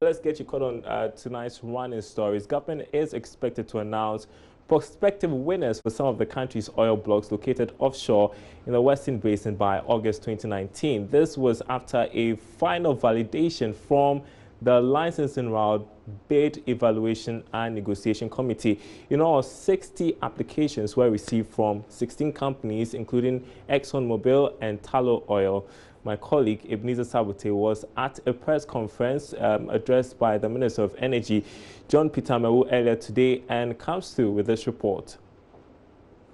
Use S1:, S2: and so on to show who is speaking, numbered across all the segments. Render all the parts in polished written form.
S1: Let's get you caught on tonight's running stories. Government is expected to announce prospective winners for some of the country's oil blocks located offshore in the Western Basin by August 2019. This was after a final validation from the Licensing Round Bid Evaluation and Negotiation Committee. In all, 60 applications were received from 16 companies, including ExxonMobil and Tullow Oil. My colleague Ebenezer Sabote was at a press conference addressed by the Minister of Energy, John Peter Mewu, earlier today and comes through with this report.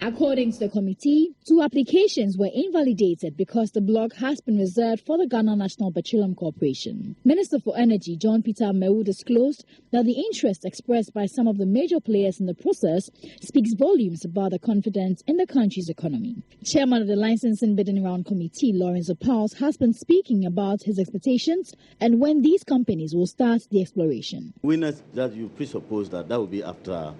S2: According to the committee, 2 applications were invalidated because the block has been reserved for the Ghana National Petroleum Corporation. Minister for Energy John Peter Mewu disclosed that the interest expressed by some of the major players in the process speaks volumes about the confidence in the country's economy. Chairman of the Licensing Bidding Round Committee, Lawrence Opals, has been speaking about his expectations and when these companies will start the exploration.
S3: Winners that you presuppose that will be after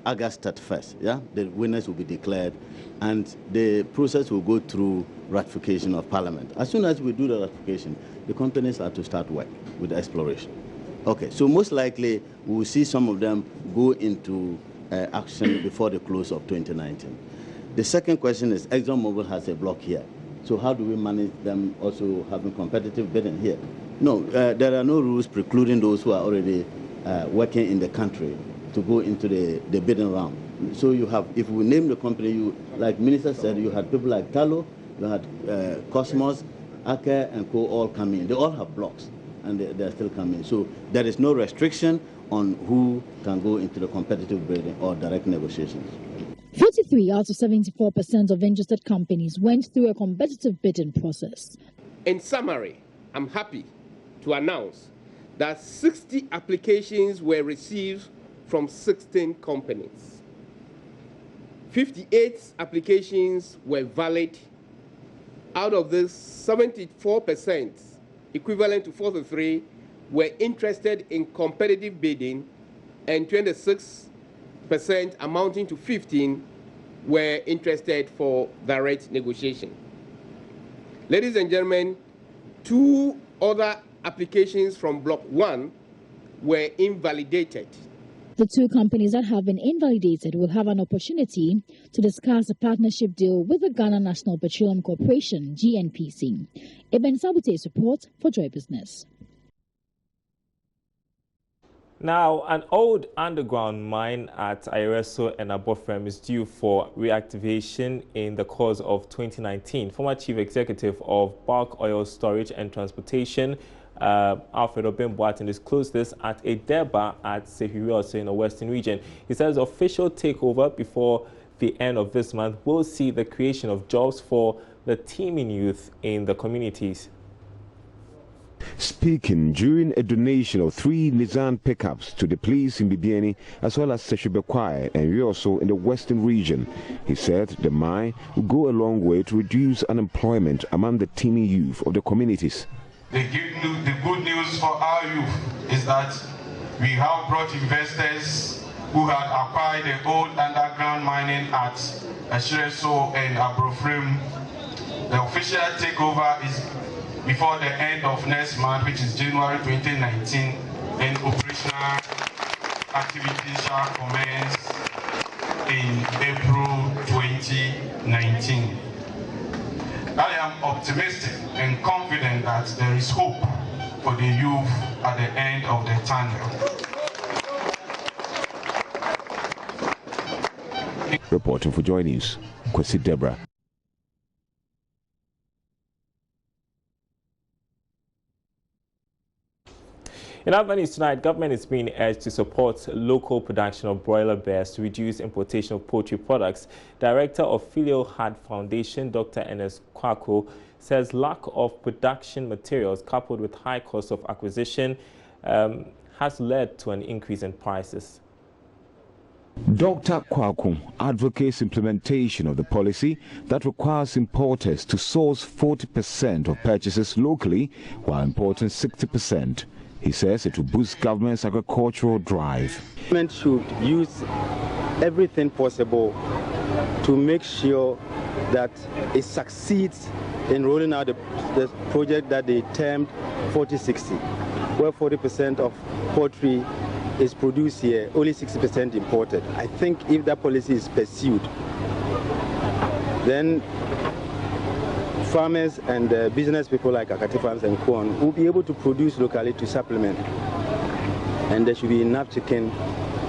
S3: August 31st, yeah? The winners will be declared and the process will go through ratification of Parliament. As soon as we do the ratification, the companies are to start work with the exploration. Okay, so most likely we will see some of them go into action before the close of 2019. The second question is ExxonMobil has a block here. So how do we manage them also having competitive bidding here? No, there are no rules precluding those who are already working in the country to go into the bidding round. So you have, if we name the company, you, like Minister said, you had people like Tullow, you had Cosmos, Aker and Co. all coming. They all have blocks and they're still coming. So there is no restriction on who can go into the competitive bidding or direct negotiations.
S2: 43 out of 74% of interested companies went through a competitive bidding process.
S4: In summary, I'm happy to announce that 60 applications were received from 16 companies. 58 applications were valid. Out of this, 74%, equivalent to 43, were interested in competitive bidding, and 26%, amounting to 15, were interested for direct negotiation. Ladies and gentlemen, 2 other applications from Block 1 were invalidated.
S2: The 2 companies that have been invalidated will have an opportunity to discuss a partnership deal with the Ghana National Petroleum Corporation, GNPC. Eben Sabote's report for Joy Business.
S1: Now, an old underground mine at Ayereso and Abofrem is due for reactivation in the course of 2019. Former Chief Executive of Bulk Oil Storage and Transportation, Alfred Obimboatin, disclosed this at a Deba at Sehiwioso in the Western region. He says official takeover before the end of this month will see the creation of jobs for the teeming youth in the communities.
S5: Speaking during a donation of 3 Nissan pickups to the police in Bibiani as well as Seshubekwai and Rioso in the Western region, he said the mine will go a long way to reduce unemployment among the teeming youth of the communities.
S6: The good news for our youth is that we have brought investors who had acquired the old underground mining at Ayereso and Abofrem. The official takeover is before the end of next month, which is January 2019, and operational activities shall commence in April 2019. I am optimistic and confident that there is hope for the youth at the end of the tunnel.
S5: Reporting for JoyNews, Kwesi Deborah.
S1: In other news tonight, government is being urged to support local production of broiler bears to reduce importation of poultry products. Director of Filial Heart Foundation, Dr. Ernest Kwako, says lack of production materials coupled with high cost of acquisition has led to an increase in prices.
S5: Dr. Kwako advocates implementation of the policy that requires importers to source 40% of purchases locally while importing 60%. He says it will boost government's agricultural drive.
S7: Government should use everything possible to make sure that it succeeds in rolling out the project that they termed 4060. where 40% of poultry is produced here, only 60% imported. I think if that policy is pursued, then farmers and business people like Akati Farms and Kwon will be able to produce locally to supplement. And there should be enough chicken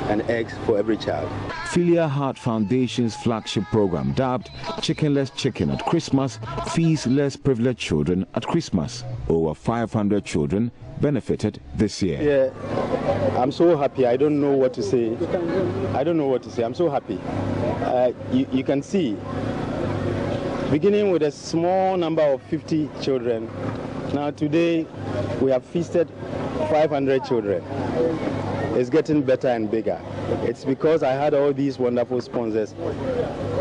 S7: and eggs for every child.
S5: Philia Heart Foundation's flagship program, dubbed Chickenless Chicken at Christmas, feeds less privileged children at Christmas. Over 500 children benefited this year.
S7: Yeah, I'm so happy. I don't know what to say. I'm so happy. You can see, beginning with a small number of 50 children, now today we have feasted 500 children. It's getting better and bigger. It's because I had all these wonderful sponsors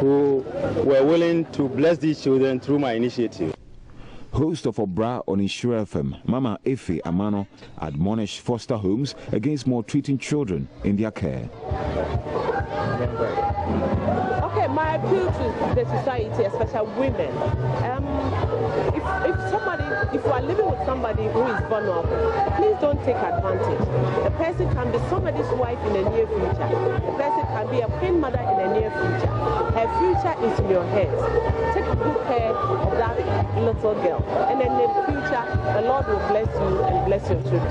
S7: who were willing to bless these children through my initiative.
S5: Host of Obra on Insure FM, Mama Efe Amano, admonished foster homes against maltreating children in their care.
S8: Okay, my appeal to the society, especially women, if you are living with somebody who is vulnerable, please don't take advantage. The person can be somebody's wife in the near future. The person can be a queen mother in the near future. Her future is in your hands. Take good care of that little girl, and then in the future, the Lord will bless you and bless your children.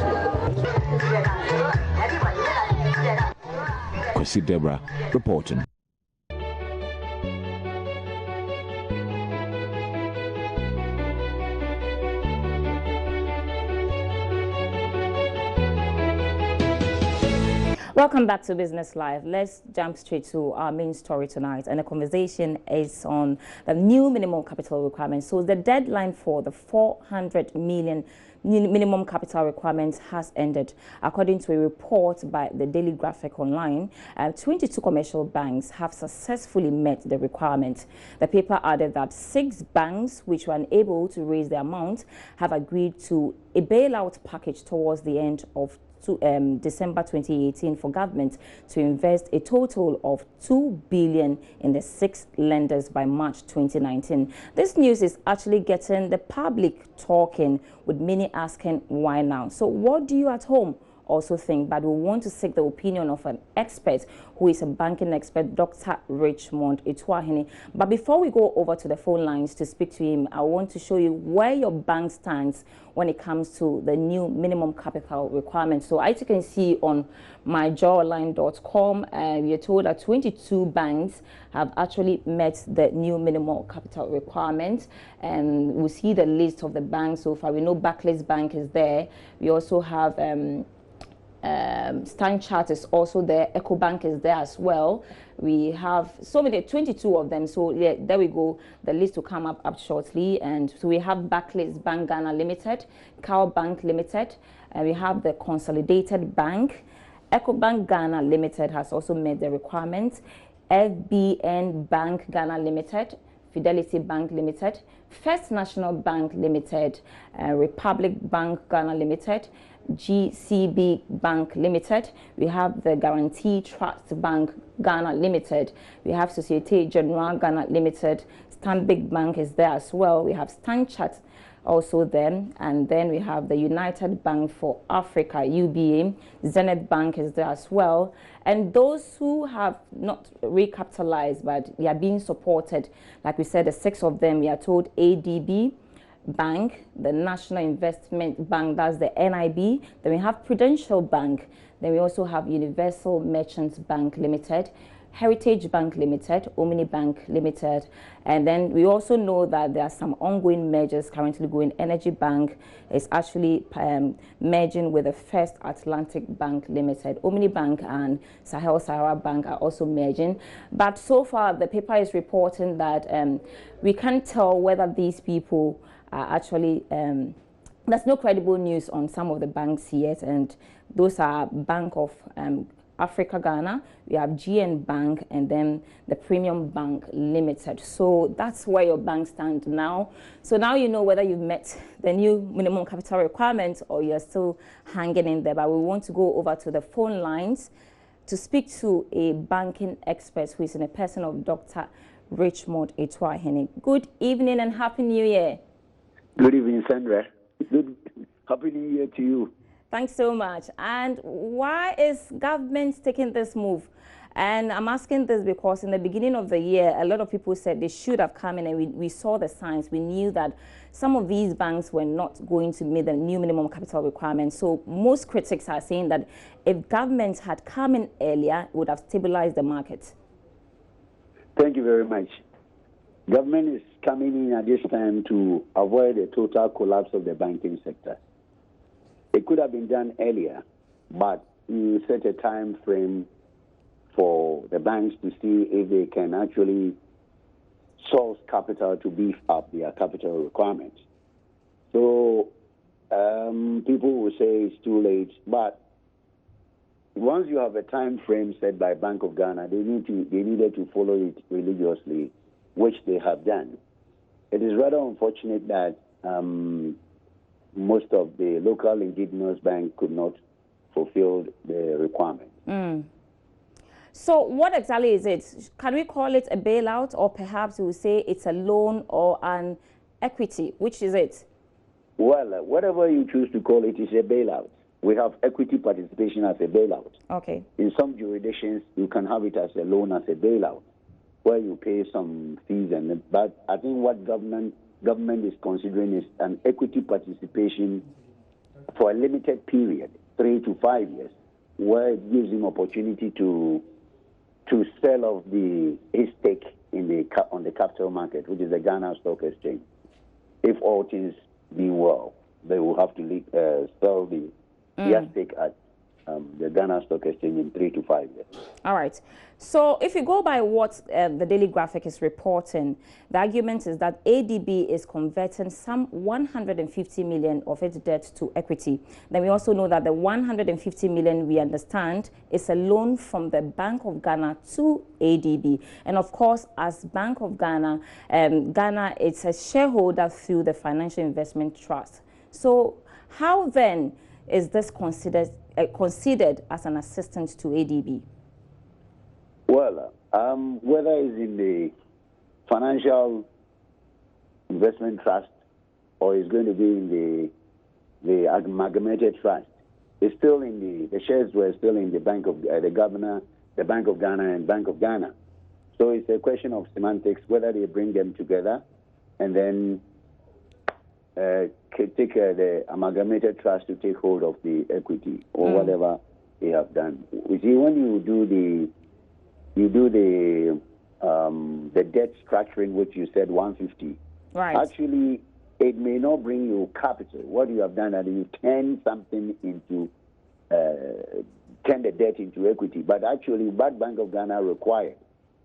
S5: Kwesi Deborah reporting.
S9: Welcome back to Business Live. Let's jump straight to our main story tonight, and the conversation is on the new minimum capital requirements. So the deadline for the 400 million minimum capital requirements has ended. According to a report by the Daily Graphic Online, 22 commercial banks have successfully met the requirement. The paper added that 6 banks, which were unable to raise the amount, have agreed to a bailout package towards the end of December 2018 for government to invest a total of 2 billion in the 6 lenders by March 2019. This news is actually getting the public talking, with many asking why now. So what do you at home also think? But we want to seek the opinion of an expert who is a banking expert, Dr. Richmond Etuahene. But before we go over to the phone lines to speak to him, I want to show you where your bank stands when it comes to the new minimum capital requirements. So as you can see on myjoyonline.com, we are told that 22 banks have actually met the new minimum capital requirement, and we see the list of the banks so far. We know Barclays Bank is there. We also have Standard Chartered is also there. EcoBank is there as well. We have so many, 22 of them. So yeah, there we go. The list will come up shortly. And so we have Barclays Bank Ghana Limited, Cow Bank Limited, and we have the Consolidated Bank. EcoBank Ghana Limited has also met the requirements. FBN Bank Ghana Limited, Fidelity Bank Limited, First National Bank Limited, Republic Bank Ghana Limited, GCB Bank Limited. We have the Guarantee Trust Bank Ghana Limited. We have Societe Generale Ghana Limited. Stanbic Bank is there as well. We have Standard Chartered also there, and then we have the United Bank for Africa, UBA. Zenith Bank is there as well. And those who have not recapitalized but they are being supported, like we said, the 6 of them, we are told ADB Bank, the National Investment Bank, that's the NIB. Then we have Prudential Bank. Then we also have Universal Merchants Bank Limited, Heritage Bank Limited, Omni Bank Limited. And then we also know that there are some ongoing mergers currently going. Energy Bank is actually merging with the First Atlantic Bank Limited. Omni Bank and Sahel Sahara Bank are also merging. But so far, the paper is reporting that we can't tell whether these people are actually, there's no credible news on some of the banks yet, and those are Bank of Africa Ghana, we have GN Bank, and then the Premium Bank Limited. So that's where your bank stands now. So now you know whether you've met the new minimum capital requirements or you're still hanging in there. But we want to go over to the phone lines to speak to a banking expert who is in a person of Dr. Richmond Etuahene. Good evening and Happy New Year.
S10: Good evening, Sandra. Happy New Year to you.
S9: Thanks so much. And why is government taking this move? And I'm asking this because in the beginning of the year, a lot of people said they should have come in, and we saw the signs. We knew that some of these banks were not going to meet the new minimum capital requirements. So most critics are saying that if government had come in earlier, it would have stabilized the market.
S10: Thank you very much. Government is coming in at this time to avoid a total collapse of the banking sector. It could have been done earlier, but you set a time frame for the banks to see if they can actually source capital to beef up their capital requirements. So people will say it's too late, but once you have a time frame set by Bank of Ghana, they needed to follow it religiously, which they have done. It is rather unfortunate that most of the local indigenous banks could not fulfill the requirement.
S9: So what exactly is it? Can we call it a bailout, or perhaps we will say it's a loan or an equity? Which is it?
S10: Well, whatever you choose to call it is a bailout. We have equity participation as a bailout.
S9: Okay.
S10: In some jurisdictions, you can have it as a loan, as a bailout, where you pay some fees. But I think what government is considering is an equity participation for a limited period, 3 to 5 years, where it gives him opportunity to sell off his stake on the capital market, which is the Ghana Stock Exchange. If all things be well, they will have to sell their stake at the Ghana Stock Exchange in 3 to 5 years.
S9: All right. So if you go by what the Daily Graphic is reporting, the argument is that ADB is converting some 150 million of its debt to equity. Then we also know that the 150 million, we understand, is a loan from the Bank of Ghana to ADB. And of course, as Bank of Ghana, Ghana is a shareholder through the Financial Investment Trust. So how then is this considered as an assistance to ADB?
S10: Well, whether it's in the Financial Investment Trust or it's going to be in the Amalgamated Trust, it's still in the shares were still in the Bank of the Bank of Ghana and Bank of Ghana. So it's a question of semantics, whether they bring them together and then take the Amalgamated Trust to take hold of the equity or whatever they have done. You see, when you do the debt structuring, which you said 150,
S9: right?
S10: Actually, it may not bring you capital. What you have done is you turn something into turn the debt into equity. But actually, what Bank of Ghana requires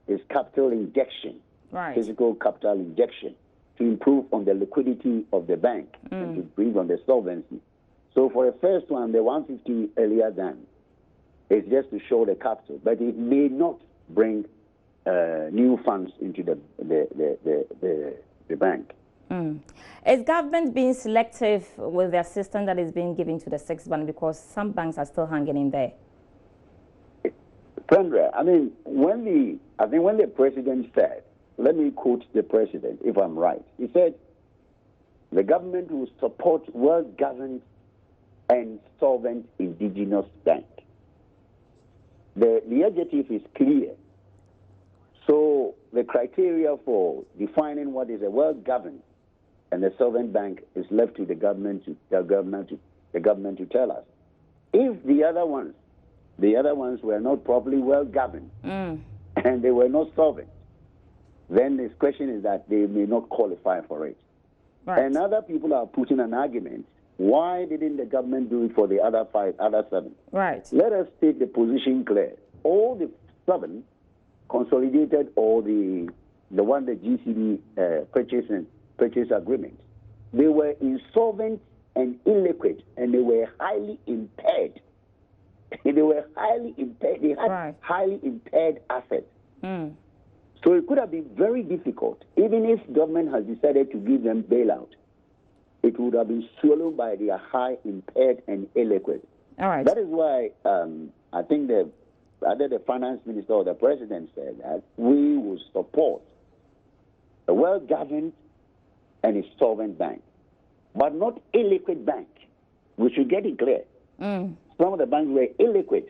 S10: is capital injection,
S9: right?
S10: Physical capital injection, to improve on the liquidity of the bank and to improve on the solvency. So for the first one, the 150 earlier done is just to show the capital, but it may not bring new funds into the bank.
S9: Is government being selective with the assistance that is being given to the sixth bank, because some banks are still hanging in there?
S10: Sandra, I mean, when the president said, let me quote the president, if I'm right. He said, the government will support well-governed and solvent indigenous bank. The adjective is clear. So the criteria for defining what is a well-governed and a solvent bank is left to the government to tell us. If the other ones were not properly well-governed and they were not solvent, then this question is that they may not qualify for it. Right. And other people are putting an argument. Why didn't the government do it for the other 7?
S9: Right.
S10: Let us state the position clear. All the 7 consolidated, or the one the GCB purchase agreement, they were insolvent and illiquid, and they were highly impaired. They were highly impaired. They had highly impaired assets. So it could have been very difficult. Even if government has decided to give them bailout, it would have been swallowed by their high impaired and illiquid.
S9: All right.
S10: That is why I think either the finance minister or the president said that we will support a well-governed and a solvent bank, but not illiquid bank. We should get it clear. Some of the banks were illiquid.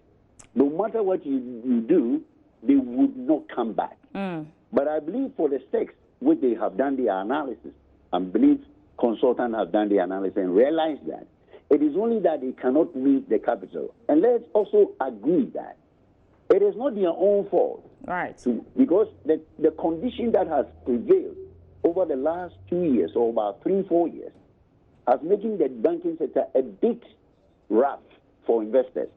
S10: No matter what you do, they would not come back. But I believe for the stakes, which they have done their analysis, I believe consultants have done the analysis and realized that it is only that they cannot meet the capital. And let's also agree that it is not their own fault.
S9: Right.
S10: Because the condition that has prevailed over the last 2 years or about 3-4 years has making the banking sector a bit rough for investors.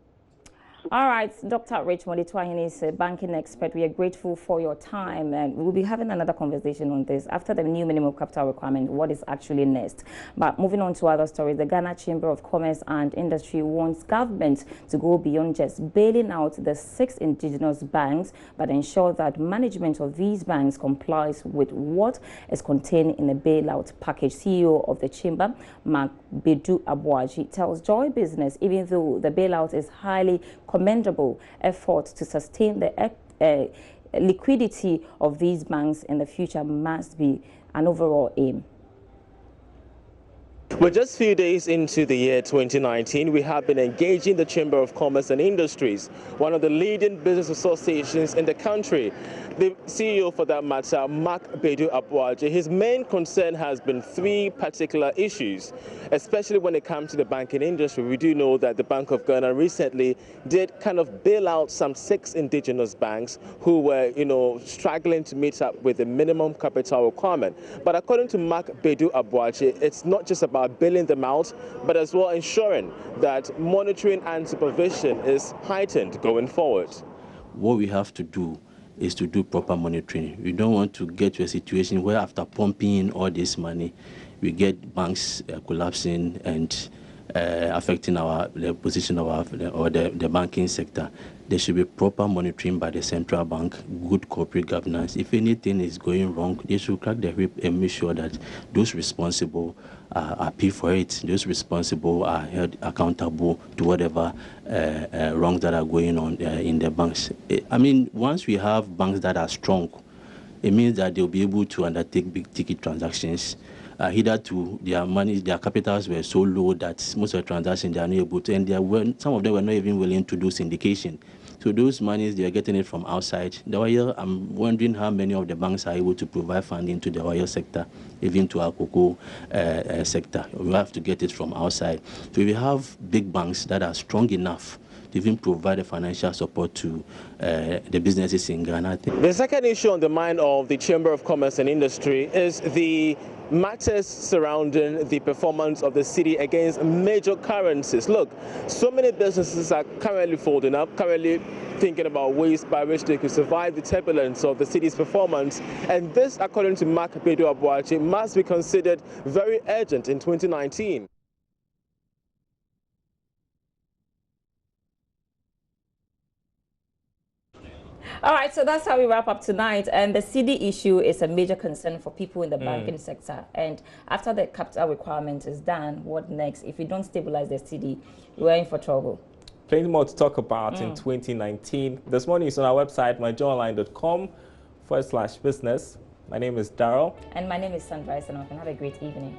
S9: All right, Dr. Richmond Itwahin is a banking expert. We are grateful for your time, and we'll be having another conversation on this after the new minimum capital requirement, what is actually next. But moving on to other stories, the Ghana Chamber of Commerce and Industry wants government to go beyond just bailing out the 6 indigenous banks, but ensure that management of these banks complies with what is contained in the bailout package. CEO of the Chamber, Mark Bedu Abuaji, tells Joy Business, even though the bailout is highly commendable effort to sustain the liquidity of these banks in the future must be an overall aim.
S1: We're just a few days into the year 2019. We have been engaging the Chamber of Commerce and Industries, one of the leading business associations in the country. The CEO, for that matter, Mark Bedu Abuaji, his main concern has been 3 particular issues, especially when it comes to the banking industry. We do know that the Bank of Ghana recently did kind of bail out some 6 indigenous banks who were, struggling to meet up with the minimum capital requirement. But according to Mark Bedu Abuaji, it's not just about bailing them out, but as well ensuring that monitoring and supervision is heightened going forward.
S11: What we have to do is to do proper monitoring. We don't want to get to a situation where after pumping in all this money, we get banks collapsing and affecting the position of the banking sector. There should be proper monitoring by the central bank, good corporate governance. If anything is going wrong, they should crack the whip and make sure that those responsible are paid for it. Those responsible are held accountable to whatever wrongs that are going on in the banks. I mean, once we have banks that are strong, it means that they'll be able to undertake big-ticket transactions. Hitherto, their capitals were so low that most of the transactions they are not able to, and some of them were not even willing to do syndication. So those monies, they are getting it from outside. The oil, I'm wondering how many of the banks are able to provide funding to the oil sector, even to our cocoa sector. We have to get it from outside. So we have big banks that are strong enough to even provide the financial support to the businesses in Ghana.
S1: The second issue on the mind of the Chamber of Commerce and Industry is the matters surrounding the performance of the city against major currencies. Look, so many businesses are currently folding up, currently thinking about ways by which they could survive the turbulence of the city's performance. And this, according to Mark Bedu Abuaji, must be considered very urgent in 2019.
S9: All right, so that's how we wrap up tonight. And the CD issue is a major concern for people in the banking sector. And after the capital requirement is done, what next? If we don't stabilize the CD, we're in for trouble.
S1: Plenty more to talk about in 2019. There's more news on our website, myjoyonline.com/business. My name is Daryl.
S9: And my name is Sandra Isanoff, and have a great evening.